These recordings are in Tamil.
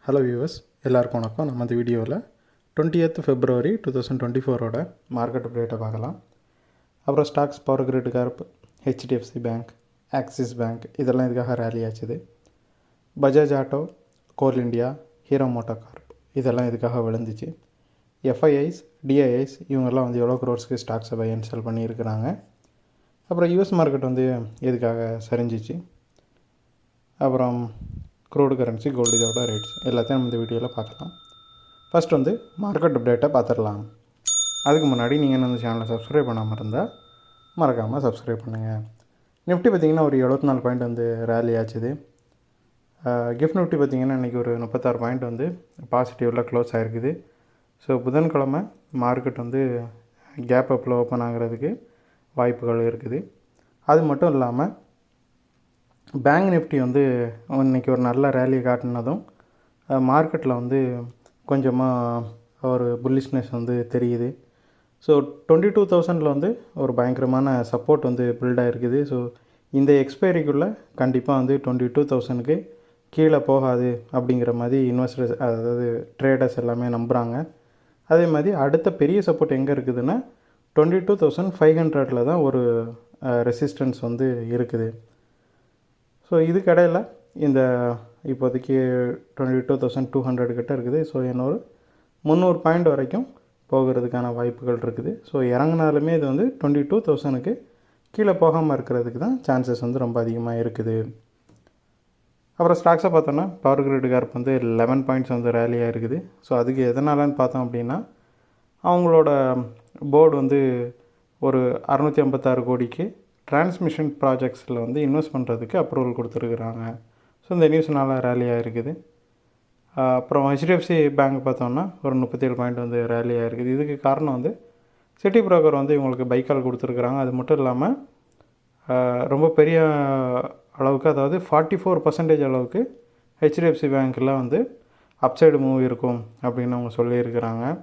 ஹலோ வியூவர்ஸ், எல்லாருக்கும் வணக்கம். நம்ம இந்த வீடியோவில் 20th February 2024 மார்க்கெட் அப்டேட்டை பார்க்கலாம். அப்புறம் stocks, Power Grid Corp, HDFC Bank, Axis Bank இதெல்லாம் இதுக்காக ரேலி ஆச்சுது. Bajaj Auto, Coal India, Hero Moto Corp இதெல்லாம் இதுக்காக விழுந்துச்சு. எஃப்ஐஐஸ், டிஐஐஸ் இவங்கெல்லாம் வந்து எவ்வளோ க்ரோர்ஸ்க்கு ஸ்டாக்ஸை பை அண்ட் செல் பண்ணியிருக்கிறாங்க. அப்புறம் யூஎஸ் மார்க்கெட் வந்து எதுக்காக சரிஞ்சிச்சு. அப்புறம் க்ரூடு கரன்சி, கோல்டு இதோட ரேட்ஸ் எல்லாத்தையும் நம்ம இந்த வீடியோவில் பார்க்கலாம். ஃபஸ்ட் வந்து மார்க்கெட் அப்டேட்டை பார்த்துடலாம். அதுக்கு முன்னாடி நீங்கள் இந்த சேனலை சப்ஸ்கிரைப் பண்ணாமல் இருந்தால் மறக்காமல் சப்ஸ்கிரைப் பண்ணுங்கள். நிஃப்டி பார்த்திங்கன்னா ஒரு 74 பாயிண்ட் வந்து ரேலி ஆச்சுது. கிஃப்ட் நிஃப்டி பார்த்திங்கன்னா இன்றைக்கி ஒரு 36 பாயிண்ட் வந்து பாசிட்டிவில் க்ளோஸ் ஆகிருக்குது. ஸோ புதன்கிழமை மார்க்கெட் வந்து கேப் அப்பில் ஓப்பன் ஆகிறதுக்கு வாய்ப்புகள் இருக்குது. அது மட்டும் இல்லாமல் பேங்க் நிஃப்டி வந்து இன்றைக்கி ஒரு நல்ல ரேலி காட்டினதும் மார்க்கெட்டில் வந்து கொஞ்சமாக ஒரு புல்லிஷ்னஸ் வந்து தெரியுது. ஸோ 22,000 வந்து ஒரு பயங்கரமான சப்போர்ட் வந்து பில்ட் ஆகிருக்குது. ஸோ இந்த எக்ஸ்பைரிக்குள்ளே கண்டிப்பாக வந்து 22,000க்கு கீழே போகாது அப்படிங்கிற மாதிரி இன்வெஸ்டர்ஸ், அதாவது ட்ரேடர்ஸ் எல்லாமே நம்புகிறாங்க. அதே மாதிரி அடுத்த பெரிய சப்போர்ட் எங்கே இருக்குதுன்னா 22,500 தான் ஒரு ரெசிஸ்டன்ஸ் வந்து இருக்குது. ஸோ இதுக்கடையில் இந்த இப்போதைக்கு 22,200 கிட்ட இருக்குது. ஸோ இன்னொரு 300 பாயிண்ட் வரைக்கும் போகிறதுக்கான வாய்ப்புகள் இருக்குது. ஸோ இறங்கினாலுமே இது வந்து 22,000க்கு கீழே போகாமல் இருக்கிறதுக்கு தான் சான்சஸ் வந்து ரொம்ப அதிகமாக இருக்குது. அப்புறம் ஸ்டாக்ஸை பார்த்தோன்னா பவர் கிரிட் கார்ப் வந்து 11 பாயிண்ட்ஸ் வந்து ரேலியாக இருக்குது. ஸோ அதுக்கு எதனாலன்னு பார்த்தோம் அப்படின்னா அவங்களோட போர்டு வந்து ஒரு 656 கோடிக்கு டிரான்ஸ்மிஷன் ப்ராஜெக்ட்ஸில் வந்து இன்வெஸ்ட் பண்ணுறதுக்கு அப்ரூவல் கொடுத்துருக்குறாங்க. ஸோ இந்த நியூஸ்னால் ரேலியாக இருக்குது. அப்புறம் ஹெச்டிஎஃப்சி பேங்க் பார்த்தோன்னா ஒரு 37 பாயிண்ட் வந்து ரேலியாக இருக்குது. இதுக்கு காரணம் வந்து சிட்டி புரோக்கர் வந்து இவங்களுக்கு பைக்கால் கொடுத்துருக்குறாங்க. அது மட்டும் இல்லாமல் ரொம்ப பெரிய அளவுக்கு, அதாவது 44% அளவுக்கு ஹெச்டிஎஃப்சி பேங்க்கில் வந்து அப்சைடு மூவ் இருக்கும் அப்படின்னு அவங்க சொல்லியிருக்கிறாங்க.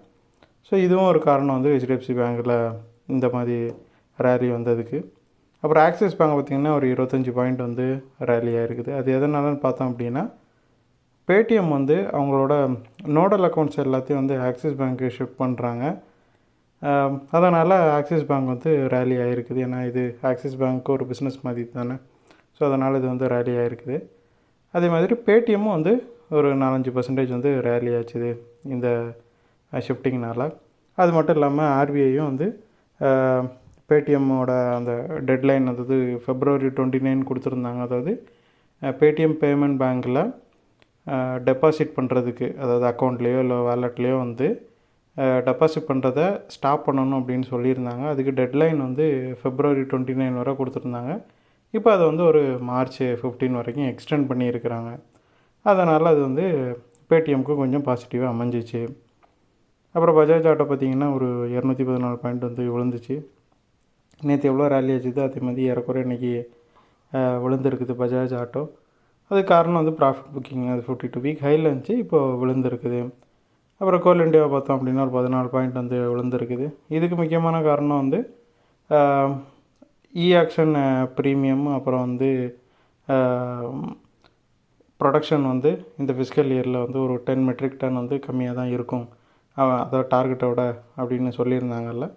ஸோ இதுவும் ஒரு காரணம் வந்து ஹெச்டிஎஃப்சி பேங்க்கில் இந்த மாதிரி ரேலி வந்ததுக்கு. அப்புறம் ஆக்சிஸ் பேங்க் பார்த்திங்கன்னா ஒரு 25 பாயிண்ட் வந்து ரேலியாக இருக்குது. அது எதனாலன்னு பார்த்தோம் அப்படின்னா பேடிஎம் வந்து அவங்களோட நோடல் அக்கௌண்ட்ஸ் எல்லாத்தையும் வந்து ஆக்சிஸ் பேங்க்கு ஷிஃப்ட் பண்ணுறாங்க. அதனால் ஆக்சிஸ் பேங்க் வந்து ரேலி ஆகிருக்குது. ஏன்னா இது ஆக்சிஸ் பேங்க்கு ஒரு பிஸ்னஸ் மாதிரி தானே. ஸோ அதனால் இது வந்து ரேலி ஆகிருக்குது. அதே மாதிரி பேடிஎம்மும் வந்து ஒரு 4-5% வந்து ரேலி ஆச்சுது இந்த ஷிஃப்டிங்னால். அது மட்டும் இல்லாமல் ஆர்பிஐயும் வந்து பேடிஎம்மோட அந்த டெட்லைன், அதாவது February 29 கொடுத்துருந்தாங்க. அதாவது பேடிஎம் பேமெண்ட் பேங்க்கில் டெபாசிட் பண்ணுறதுக்கு, அதாவது அக்கௌண்ட்லேயோ இல்லை வாலெட்லேயோ வந்து டெபாசிட் பண்ணுறதை ஸ்டாப் பண்ணணும் அப்படின்னு சொல்லியிருந்தாங்க. அதுக்கு டெட்லைன் வந்து February 29 வரை கொடுத்துருந்தாங்க. இப்போ அதை வந்து ஒரு March 15 வரைக்கும் எக்ஸ்டெண்ட் பண்ணியிருக்கிறாங்க. அதனால் அது வந்து பேடிஎம்க்கு கொஞ்சம் பாசிட்டிவாக அமைஞ்சிச்சு. அப்புறம் பஜாஜ் ஆட்டோ பார்த்திங்கன்னா ஒரு 214 பாயிண்ட் வந்து விழுந்துச்சு. நேற்று எவ்வளோ ரேலி ஆச்சுது அதே மாதிரி ஏறக்குறைய இன்றைக்கி விழுந்துருக்குது பஜாஜ் ஆட்டோ. அது காரணம் வந்து ப்ராஃபிட் புக்கிங், அது 52 வீக் ஹையில் இருந்துச்சு, இப்போது விழுந்துருக்குது. அப்புறம் கோல் இண்டியாவை பார்த்தோம் அப்படின்னா ஒரு 14 பாயிண்ட் வந்து விழுந்துருக்குது. இதுக்கு முக்கியமான காரணம் வந்து ஆக்ஷன் ப்ரீமியம், அப்புறம் வந்து ப்ரொடக்ஷன் வந்து இந்த ஃபிஸ்கல் இயரில் வந்து ஒரு 10 மெட்ரிக் டன் வந்து கம்மியாக தான் இருக்கும், அதாவது டார்கெட்டோட அப்படின்னு சொல்லியிருந்தாங்கல்ல.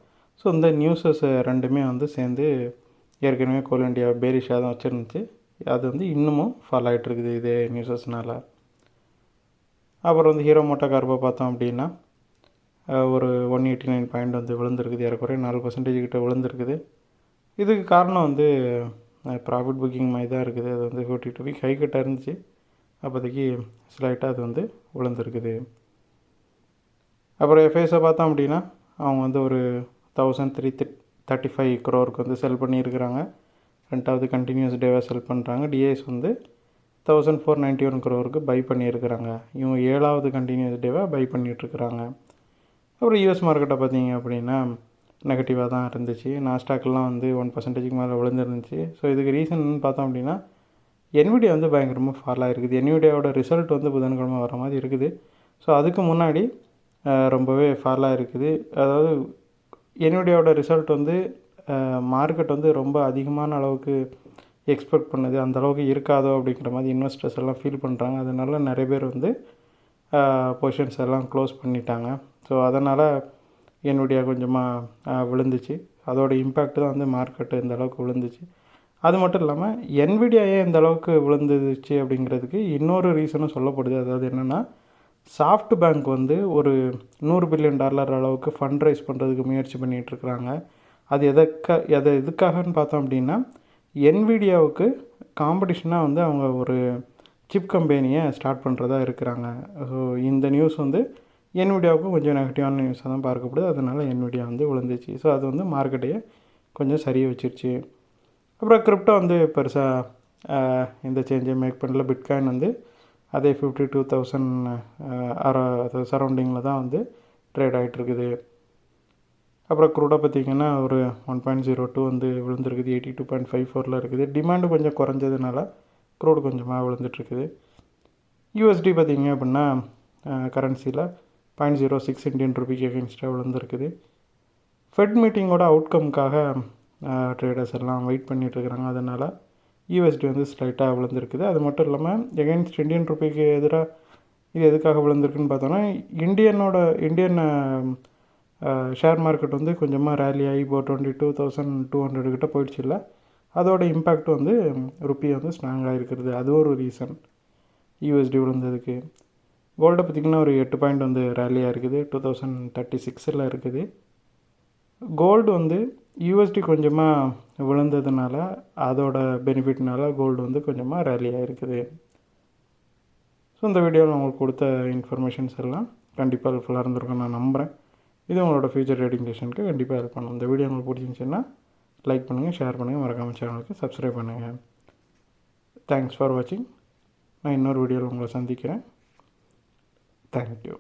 ஸோ இந்த நியூஸஸ் ரெண்டுமே வந்து சேர்ந்து ஏற்கனவே கோல் இண்டியா பேரிஷாக தான் வச்சுருந்துச்சு. அது வந்து இன்னமும் ஃபாலோ ஆகிட்டுருக்குது இதே நியூஸஸ்னால். அப்புறம் வந்து ஹீரோ மோட்டோ கார்பை பார்த்தோம் அப்படின்னா ஒரு 189 பாயிண்ட் வந்து விழுந்துருக்குது. ஏறக்குறைய 4% கிட்ட விழுந்துருக்குது. இதுக்கு காரணம் வந்து ப்ராஃபிட் புக்கிங் மாதிரி தான் இருக்குது. அது வந்து 52 வீக் ஹை கிட்ட இருந்துச்சு, அப்போதைக்கு ஸ்லைட்டாக அது வந்து விழுந்துருக்குது. அப்புறம் எஃப்ஐஸை பார்த்தோம் அப்படின்னா அவங்க வந்து ஒரு 1,335 crore வந்து செல் பண்ணியிருக்கிறாங்க. 2வது கண்டினியூஸ் டேவாக செல் பண்ணுறாங்க. டிஐஎஸ் வந்து 1,491 crore பை பண்ணியிருக்கிறாங்க. இவங்க 7வது கண்டினியூஸ் டேவாக பை பண்ணிகிட்ருக்குறாங்க. அப்புறம் யூஎஸ் மார்க்கெட்டை பார்த்திங்க அப்படின்னா நெகட்டிவாக தான் இருந்துச்சு. நாஸ்டாக்லாம் வந்து 1% மேலே விழுந்துருந்துச்சு. ஸோ இதுக்கு ரீசன் பார்த்தோம் அப்படின்னா என்விடியா வந்து பயங்கரமாக ஃபால் ஆகிருக்குது. என்விடியாவோட ரிசல்ட் வந்து புதன்கிழமை வர மாதிரி இருக்குது. ஸோ அதுக்கு முன்னாடி ரொம்பவே ஃபாலாக இருக்குது. அதாவது என்விடியாவோட ரிசல்ட் வந்து மார்க்கெட் வந்து ரொம்ப அதிகமான அளவுக்கு எக்ஸ்பெக்ட் பண்ணுது, அந்தளவுக்கு இருக்காதோ அப்படிங்கிற மாதிரி இன்வெஸ்டர்ஸ் எல்லாம் ஃபீல் பண்ணுறாங்க. அதனால நிறைய பேர் வந்து பொசிஷன்ஸ் எல்லாம் க்ளோஸ் பண்ணிட்டாங்க. ஸோ அதனால் NVIDIA கொஞ்சமாக விழுந்துச்சு. அதோட இம்பேக்ட் தான் வந்து மார்க்கெட்டு இந்த அளவுக்கு விழுந்துச்சு. அது மட்டும் இல்லாமல் NVIDIA ஏன் இந்த அளவுக்கு விழுந்துச்சு அப்படிங்கிறதுக்கு இன்னொரு ரீசனும் சொல்லப்படுது. அதாவது என்னென்னா, சாஃப்ட் பேங்க் வந்து ஒரு $100 பில்லியன் அளவுக்கு ஃபண்ட் ரைஸ் பண்ணுறதுக்கு முயற்சி பண்ணிகிட்ருக்குறாங்க. அது எதுக்காகன்னு பார்த்தோம் அப்படின்னா, NVIDIAவுக்கு காம்படிஷனாக வந்து அவங்க ஒரு சிப் கம்பெனியை ஸ்டார்ட் பண்ணுறதா இருக்கிறாங்க. ஸோ இந்த நியூஸ் வந்து NVIDIAவுக்கும் கொஞ்சம் நெகட்டிவான நியூஸாக தான் பார்க்கப்படுது. அதனால் NVIDIA வந்து விழுந்துச்சு. ஸோ அது வந்து மார்க்கெட்டையே கொஞ்சம் சரிய வச்சிருச்சு. அப்புறம் கிரிப்டோ வந்து பெருசாக எந்த சேஞ்சையும் மேக் பண்ணல. பிட்காயின் வந்து அதே 52,000 சரௌண்டிங்கில் தான் வந்து ட்ரேட் ஆகிட்டுருக்குது. அப்புறம் க்ரூடை பார்த்திங்கன்னா ஒரு 1.02 வந்து விழுந்துருக்குது. 82.54 இருக்குது. டிமாண்டு கொஞ்சம் குறைஞ்சதுனால க்ரூடு கொஞ்சமாக விழுந்துட்டுருக்குது. USD பார்த்திங்க அப்படின்னா கரன்சியில் 0.06 இந்தியன் ருபிக்கு எகென்ஸ்டாக விழுந்துருக்குது. ஃபெட் மீட்டிங்கோட அவுட்கம்காக ட்ரேடர்ஸ் எல்லாம் வெயிட் பண்ணிகிட்ருக்குறாங்க. அதனால் USD வந்து ஸ்லைட்டாக விழுந்துருக்குது. அது மட்டும் இல்லாமல் எகென்ஸ்ட் இந்தியன் ருபிக்கு எதிராக இது எதுக்காக விழுந்திருக்குன்னு பார்த்தோன்னா, இந்தியன் ஷேர் மார்க்கெட் வந்து கொஞ்சமாக ரேலி ஆகி இப்போ 22,200 கிட்ட போயிடுச்சு. இல்லை, அதோட இம்பேக்ட் வந்து ருப்பியை வந்து ஸ்ட்ராங்காக இருக்கிறது. அது ஒரு ரீசன் USD விழுந்ததுக்கு. கோல்டை பார்த்திங்கன்னா ஒரு 8 பாயிண்ட் வந்து ரேலியாக இருக்குது. 2036 இருக்குது. கோல்டு வந்து USD கொஞ்சமாக விழுந்ததுனால அதோட பெனிஃபிட்னால கோல்டு வந்து கொஞ்சமாக ரேலியாக இருக்குது. ஸோ இந்த வீடியோவில் உங்களுக்கு கொடுத்த இன்ஃபர்மேஷன்ஸ் எல்லாம் கண்டிப்பாக ஹெல்ப்ஃபுல்லாக இருந்திருக்கும் நான் நம்புகிறேன். இது உங்களோட ஃபியூச்சர் ட்ரேடிங் செஷனுக்கு கண்டிப்பாக ஹெல்ப் பண்ணும். இந்த வீடியோ உங்களுக்கு பிடிச்சிருந்துச்சுன்னா லைக் பண்ணுங்கள், ஷேர் பண்ணுங்கள், மறக்காமல் சேனலுக்கு சப்ஸ்கிரைப் பண்ணுங்கள். தேங்க்ஸ் ஃபார் வாட்சிங். நான் இன்னொரு வீடியோவில் உங்களை சந்திக்கிறேன். தேங்க்யூ.